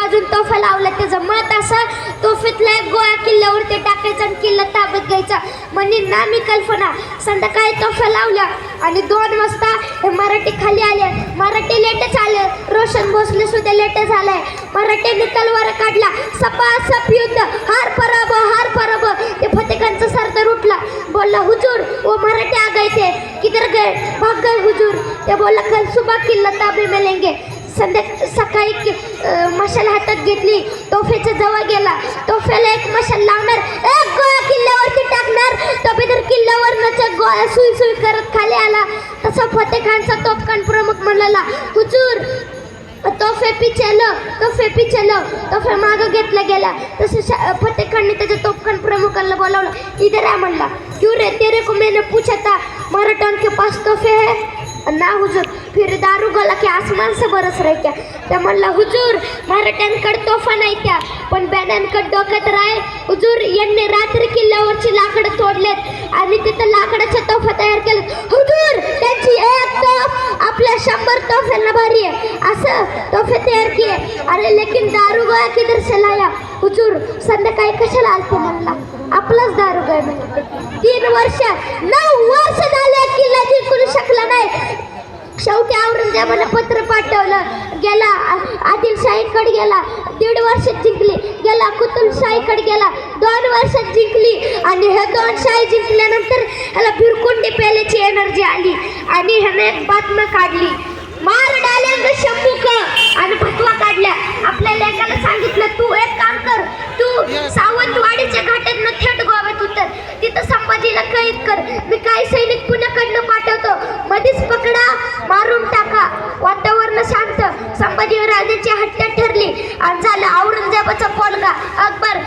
वाजून तोफा लावला. त्याचं मत असं, तोफेतला एक गोळा किल्ल्यावरती टाकायचा आणि किल्ला ताब्यात घ्यायचा. म्हणजे नामी कल्पना. संध्याकाळी तोफा लावल्या आणि 2 वाजता हे मराठी खाली आले. मराठी लेटच आले. रोशन भोसले सुद्धा लेट झालाय. मराठ्यांनी तलवार काढला. सपासप युद्ध. हार पराभव. ते फतेखांचा सरदार उठला, बोलला, हुजूर वो मराठी आ गए थे, किधर गए? भाग गए हुजूर. ते बोलला, कल सुबह किल्ला ताबे में लेंगे. सकाळी मशाल हातात घेतली. तोफेच्या जवळ गेला. तोफेला एक मशाल लावणार, एक गोळा किल्ल्यावरती टाकणार. तोफेदार किल्ल्यावर गोळा सुई करत खाली आला. तसा फतेखानचा तोफखान प्रमुख म्हणाला, हुजूर तोफे पिछे लो. तोफे मागं घेतला गेला. तसे फतेखानने त्याच्या तोफखान प्रमुखांना बोलावलं. इधर आ म्हणला. क्यों रे, तेरे को मैंने पूछा था मराठों के पास तोफे है? ना हुजूर. फिर दारू गला की आसमान से बरस रही क्या? त्या म्हणला, हुजूर मराठ्यांकडे तोफा नाही त्या, पण बॅनांकडे डोक्यात राय. हुजूर यांनी रात्री किल्ल्यावरची लाकडं तोडलेत आणि तिथं लाकडाच्या तोफा तयार केलेत. हुजूर त्यांची एक तोफ आपल्या 100 तोफ्यांना भारी आहे. असं तोफे तयार किए. अरे लेकिन दारू गोळा किधर से लाया? हुजूर संध्याकाळी कशाला आलते म्हणला, आपलाच दारू गोळा म्हणते. 9 वर्ष झाले किल्ला जिंकू शकला नाही. शेवटी औरंगजेबाने पत्र पाठवलं. गेला आदिलशाहीकडे गेला, 1.5 वर्षात जिंकली. गेला कुतुबशाहीकडे गेला, 2 वर्षात जिंकली. आणि हे 2 शाही जिंकल्यानंतर ह्याला भिरकुंडी पेल्याची एनर्जी आली आणि ह्याने एक बातमी काढली, मार डालेंगे शंभू का, आणि फतवा काढल्या. आपल्या लेकाला सांगितलं, तू एक काम कर, तू सावंतवाडीच्या घाटातनं थेट गोव्यात उतर. तिथं संभाजीला कैद कर. मी काही सैनिक पुण्याकडनं पाठवतो. मध्येच पकडा, मारून टाका. वातावरण शांत. संभाजी राजाची हत्या ठरली आणि झालं औरंगजेबाचा पोलगा अकबर